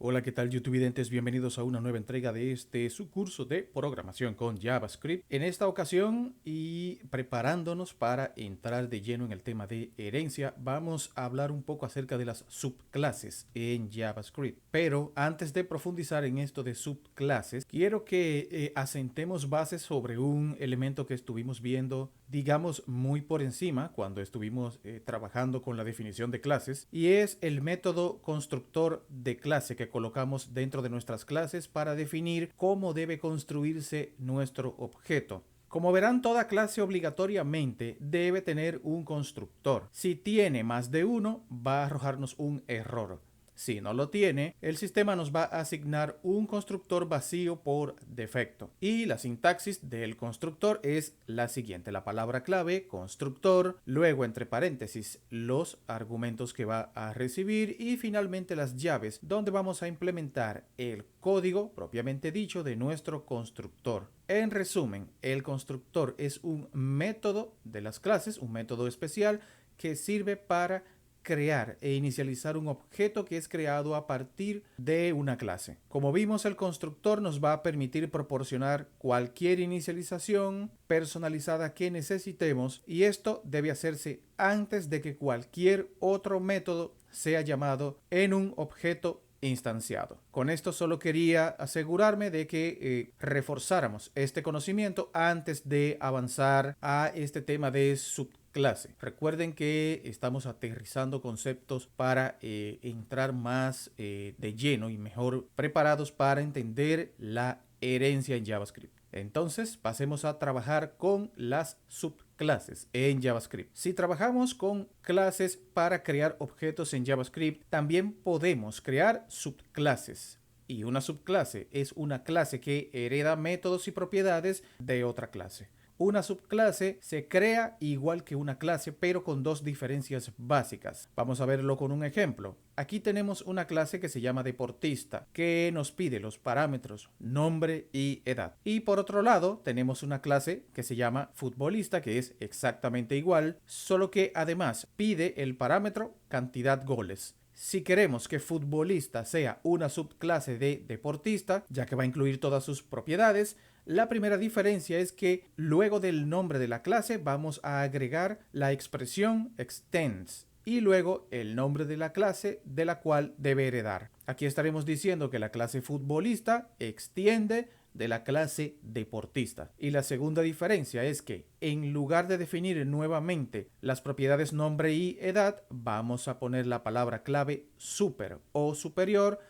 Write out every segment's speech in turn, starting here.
Hola, ¿qué tal YouTubidentes? Bienvenidos a una nueva entrega de su curso de programación con JavaScript. En esta ocasión y preparándonos para entrar de lleno en el tema de herencia, vamos a hablar un poco acerca de las subclases en JavaScript. Pero antes de profundizar en esto de subclases, quiero que asentemos bases sobre un elemento que estuvimos viendo, digamos, muy por encima cuando estuvimos trabajando con la definición de clases, y es el método constructor de clase que colocamos dentro de nuestras clases para definir cómo debe construirse nuestro objeto. Como verán, toda clase obligatoriamente debe tener un constructor. Si tiene más de uno, va a arrojarnos un error. Si no lo tiene, el sistema nos va a asignar un constructor vacío por defecto. Y la sintaxis del constructor es la siguiente: la palabra clave, constructor, luego entre paréntesis los argumentos que va a recibir y finalmente las llaves donde vamos a implementar el código propiamente dicho de nuestro constructor. En resumen, el constructor es un método de las clases, un método especial que sirve para crear e inicializar un objeto que es creado a partir de una clase. Como vimos, el constructor nos va a permitir proporcionar cualquier inicialización personalizada que necesitemos, y esto debe hacerse antes de que cualquier otro método sea llamado en un objeto instanciado. Con esto solo quería asegurarme de que reforzáramos este conocimiento antes de avanzar a este tema de subclase. Recuerden que estamos aterrizando conceptos para entrar más de lleno y mejor preparados para entender la herencia en JavaScript. Entonces, pasemos a trabajar con las subclases en JavaScript. Si trabajamos con clases para crear objetos en JavaScript, también podemos crear subclases. Y una subclase es una clase que hereda métodos y propiedades de otra clase. Una subclase se crea igual que una clase, pero con dos diferencias básicas. Vamos a verlo con un ejemplo. Aquí tenemos una clase que se llama deportista, que nos pide los parámetros nombre y edad. Y por otro lado, tenemos una clase que se llama futbolista, que es exactamente igual, solo que además pide el parámetro cantidad goles. Si queremos que futbolista sea una subclase de deportista, ya que va a incluir todas sus propiedades, la primera diferencia es que luego del nombre de la clase vamos a agregar la expresión extends y luego el nombre de la clase de la cual debe heredar. Aquí estaremos diciendo que la clase futbolista extiende de la clase deportista. Y la segunda diferencia es que en lugar de definir nuevamente las propiedades nombre y edad, vamos a poner la palabra clave super o superior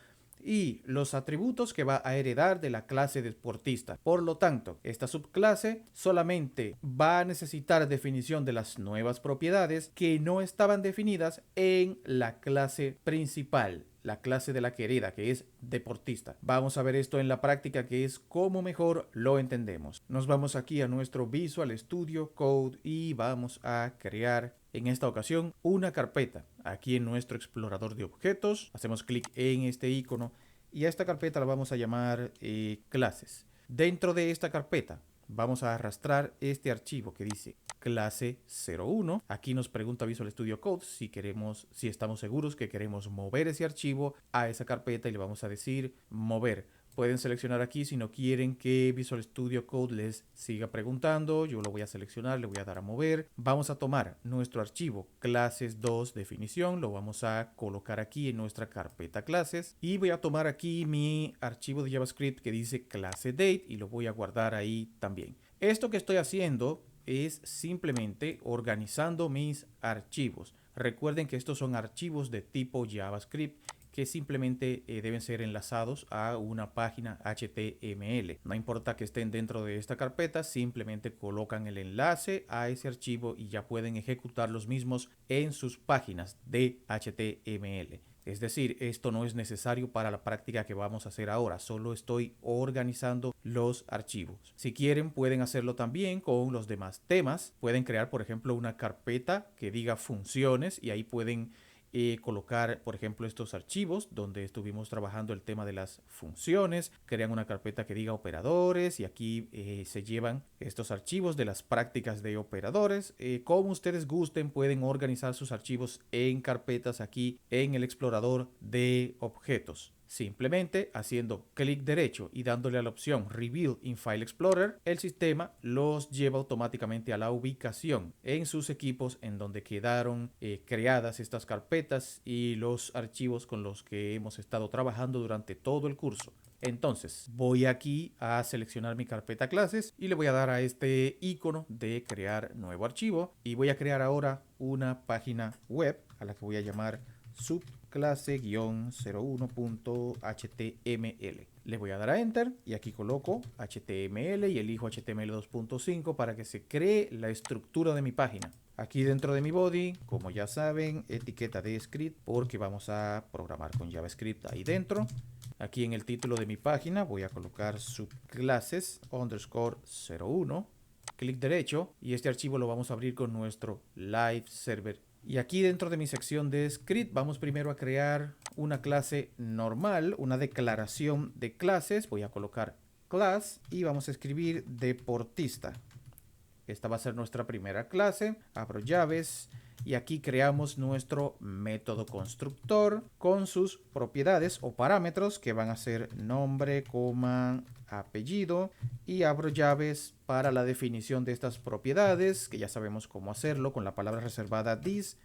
y los atributos que va a heredar de la clase deportista. Por lo tanto, esta subclase solamente va a necesitar definición de las nuevas propiedades que no estaban definidas en la clase principal, la clase de la que hereda, que es deportista. Vamos a ver esto en la práctica, que es cómo mejor lo entendemos. Nos vamos aquí a nuestro Visual Studio Code y vamos a crear en esta ocasión una carpeta. Aquí en nuestro explorador de objetos hacemos clic en este icono y a esta carpeta la vamos a llamar clases. Dentro de esta carpeta vamos a arrastrar este archivo que dice clase 01. Aquí nos pregunta Visual Studio Code si estamos seguros que queremos mover ese archivo a esa carpeta y le vamos a decir mover. Pueden seleccionar aquí si no quieren que Visual Studio Code les siga preguntando. Yo lo voy a seleccionar, le voy a dar a mover. Vamos a tomar nuestro archivo clases 2 definición, lo vamos a colocar aquí en nuestra carpeta clases y voy a tomar aquí mi archivo de JavaScript que dice clase date y lo voy a guardar ahí también. Esto que estoy haciendo es simplemente organizando mis archivos. Recuerden que estos son archivos de tipo JavaScript que simplemente deben ser enlazados a una página HTML. No importa que estén dentro de esta carpeta, simplemente colocan el enlace a ese archivo y ya pueden ejecutar los mismos en sus páginas de HTML. Es decir, esto no es necesario para la práctica que vamos a hacer ahora, solo estoy organizando los archivos. Si quieren, pueden hacerlo también con los demás temas. Pueden crear, por ejemplo, una carpeta que diga funciones y ahí pueden colocar, por ejemplo, estos archivos donde estuvimos trabajando el tema de las funciones. Crean una carpeta que diga operadores y aquí se llevan estos archivos de las prácticas de operadores. Como ustedes gusten, pueden organizar sus archivos en carpetas aquí en el explorador de objetos. Simplemente haciendo clic derecho y dándole a la opción Reveal in File Explorer, el sistema los lleva automáticamente a la ubicación en sus equipos en donde quedaron creadas estas carpetas y los archivos con los que hemos estado trabajando durante todo el curso. Entonces voy aquí a seleccionar mi carpeta clases y le voy a dar a este icono de crear nuevo archivo y voy a crear ahora una página web a la que voy a llamar subclase-01.html. Le voy a dar a enter y aquí coloco HTML y elijo HTML 2.5 para que se cree la estructura de mi página. Aquí dentro de mi body, como ya saben, etiqueta de script porque vamos a programar con JavaScript ahí dentro. Aquí en el título de mi página voy a colocar subclasses_01. Clic derecho y este archivo lo vamos a abrir con nuestro live server. Y aquí dentro de mi sección de script vamos primero a crear una clase normal, una declaración de clases. Voy a colocar class y vamos a escribir deportista. Esta va a ser nuestra primera clase. Abro llaves y aquí creamos nuestro método constructor con sus propiedades o parámetros que van a ser nombre, coma, apellido, y abro llaves para la definición de estas propiedades que ya sabemos cómo hacerlo con la palabra reservada this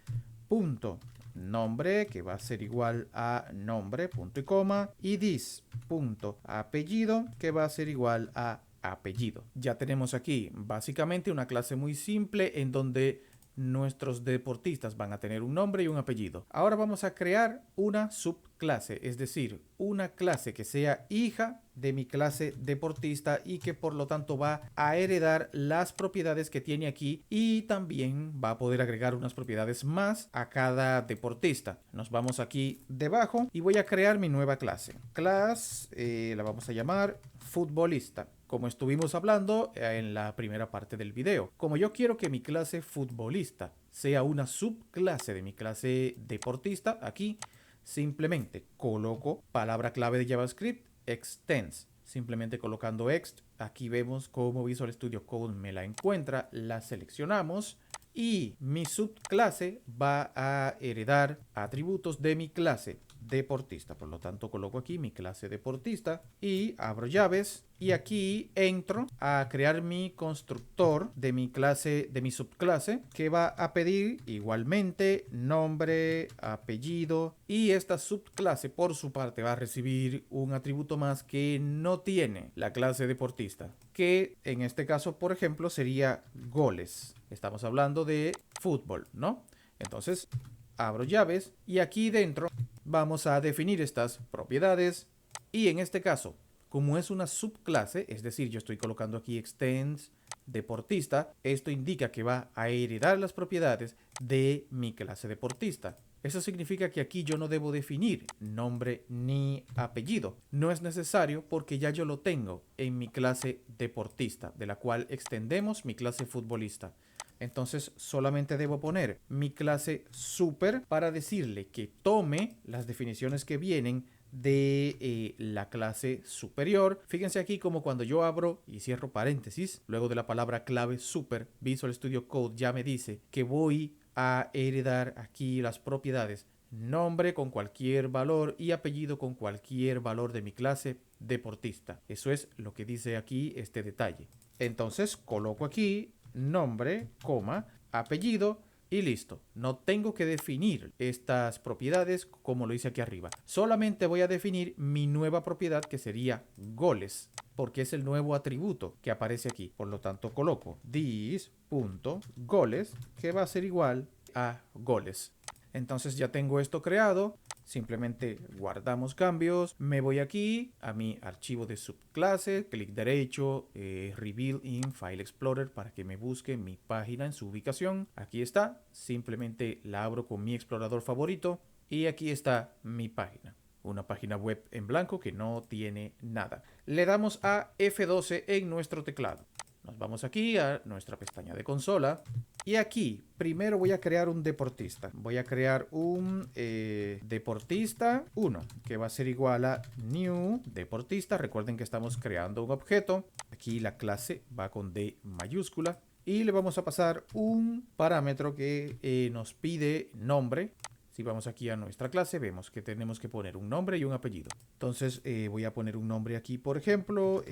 punto nombre, que va a ser igual a nombre, punto y coma, y this punto apellido, que va a ser igual a apellido. Ya tenemos aquí básicamente una clase muy simple en donde nuestros deportistas van a tener un nombre y un apellido. Ahora vamos a crear una subclase, es decir, una clase que sea hija de mi clase deportista y que por lo tanto va a heredar las propiedades que tiene aquí y también va a poder agregar unas propiedades más a cada deportista. Nos vamos aquí debajo y voy a crear mi nueva clase. Class, la vamos a llamar futbolista, como estuvimos hablando en la primera parte del video. Como yo quiero que mi clase futbolista sea una subclase de mi clase deportista, aquí simplemente coloco palabra clave de JavaScript, extends. Simplemente colocando ext, aquí vemos cómo Visual Studio Code me la encuentra, la seleccionamos y mi subclase va a heredar atributos de mi clase deportista. Por lo tanto, coloco aquí mi clase deportista y abro llaves y aquí entro a crear mi constructor de mi clase, de mi subclase, que va a pedir igualmente nombre, apellido, y esta subclase por su parte va a recibir un atributo más que no tiene la clase deportista, que en este caso, por ejemplo, sería goles. Estamos hablando de fútbol, ¿no? Entonces, abro llaves y aquí dentro vamos a definir estas propiedades y en este caso, como es una subclase, es decir, yo estoy colocando aquí extends deportista, esto indica que va a heredar las propiedades de mi clase deportista. Eso significa que aquí yo no debo definir nombre ni apellido. No es necesario porque ya yo lo tengo en mi clase deportista, de la cual extendemos mi clase futbolista. Entonces solamente debo poner mi clase super para decirle que tome las definiciones que vienen de la clase superior. Fíjense aquí como cuando yo abro y cierro paréntesis, luego de la palabra clave super, Visual Studio Code ya me dice que voy a heredar aquí las propiedades nombre con cualquier valor y apellido con cualquier valor de mi clase deportista. Eso es lo que dice aquí este detalle. Entonces coloco aquí nombre, coma, apellido y listo. No tengo que definir estas propiedades como lo hice aquí arriba. Solamente voy a definir mi nueva propiedad que sería goles, porque es el nuevo atributo que aparece aquí. Por lo tanto coloco this.goles, que va a ser igual a goles. Entonces ya tengo esto creado. Simplemente guardamos cambios, me voy aquí a mi archivo de subclase, clic derecho, Reveal in File Explorer para que me busque mi página en su ubicación. Aquí está, simplemente la abro con mi explorador favorito y aquí está mi página. Una página web en blanco que no tiene nada. Le damos a F12 en nuestro teclado. Nos vamos aquí a nuestra pestaña de consola y aquí primero voy a crear un deportista. Voy a crear un deportista 1 que va a ser igual a new deportista. Recuerden que estamos creando un objeto. Aquí la clase va con D mayúscula y le vamos a pasar un parámetro que nos pide nombre. Si vamos aquí a nuestra clase, vemos que tenemos que poner un nombre y un apellido. Entonces voy a poner un nombre aquí, por ejemplo,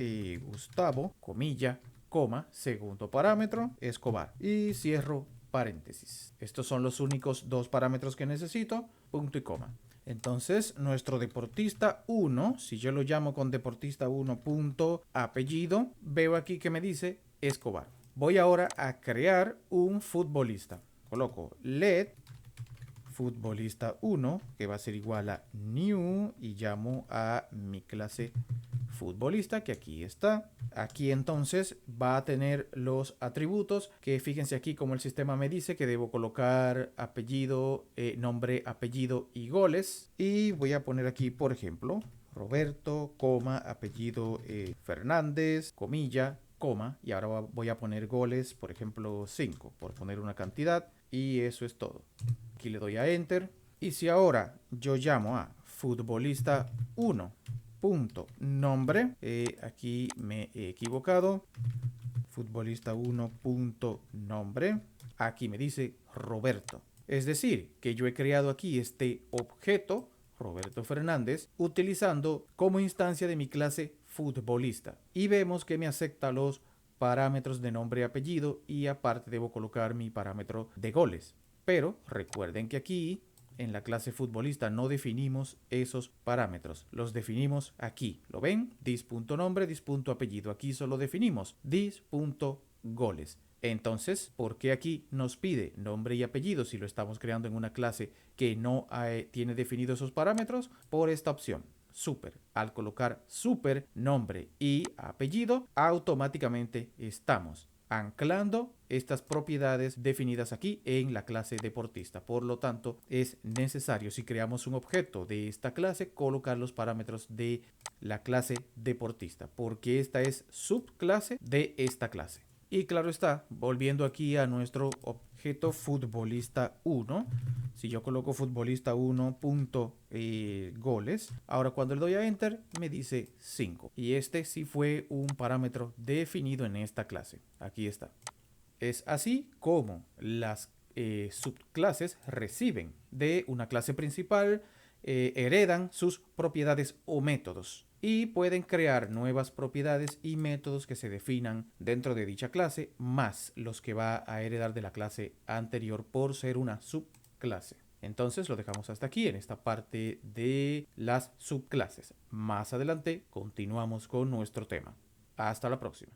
Gustavo, comilla, coma, segundo parámetro, Escobar. Y cierro paréntesis. Estos son los únicos dos parámetros que necesito, punto y coma. Entonces, nuestro deportista 1, si yo lo llamo con deportista 1 punto apellido, veo aquí que me dice Escobar. Voy ahora a crear un futbolista. Coloco LED futbolista 1, que va a ser igual a new, y llamo a mi clase futbolista, que aquí está. Aquí entonces va a tener los atributos que fíjense aquí como el sistema me dice que debo colocar apellido, nombre, apellido y goles. Y voy a poner aquí, por ejemplo, Roberto, coma, apellido Fernández, comilla, coma, y ahora voy a poner goles, por ejemplo 5, por poner una cantidad, y eso es todo. Aquí le doy a Enter. Y si ahora yo llamo a futbolista 1 punto nombre, aquí me he equivocado, futbolista 1 punto nombre, aquí me dice Roberto. Es decir, que yo he creado aquí este objeto, Roberto Fernández, utilizando como instancia de mi clase futbolista. Y vemos que me acepta los parámetros de nombre y apellido, y aparte debo colocar mi parámetro de goles. Pero recuerden que aquí en la clase futbolista no definimos esos parámetros, los definimos aquí. ¿Lo ven? Dis.nombre, dis.apellido. Aquí solo definimos dis.goles. Entonces, ¿por qué aquí nos pide nombre y apellido si lo estamos creando en una clase que no tiene definidos esos parámetros? Por esta opción. Super. Al colocar super, nombre y apellido, automáticamente estamos anclando estas propiedades definidas aquí en la clase deportista. Por lo tanto, es necesario, si creamos un objeto de esta clase, colocar los parámetros de la clase deportista, porque esta es subclase de esta clase. Y claro está, volviendo aquí a nuestro objeto futbolista 1, si yo coloco futbolista 1 punto goles, ahora cuando le doy a enter me dice 5. Y este sí fue un parámetro definido en esta clase. Aquí está. Es así como las subclases reciben de una clase principal, heredan sus propiedades o métodos y pueden crear nuevas propiedades y métodos que se definan dentro de dicha clase, más los que va a heredar de la clase anterior por ser una subclase. Entonces lo dejamos hasta aquí en esta parte de las subclases. Más adelante continuamos con nuestro tema. Hasta la próxima.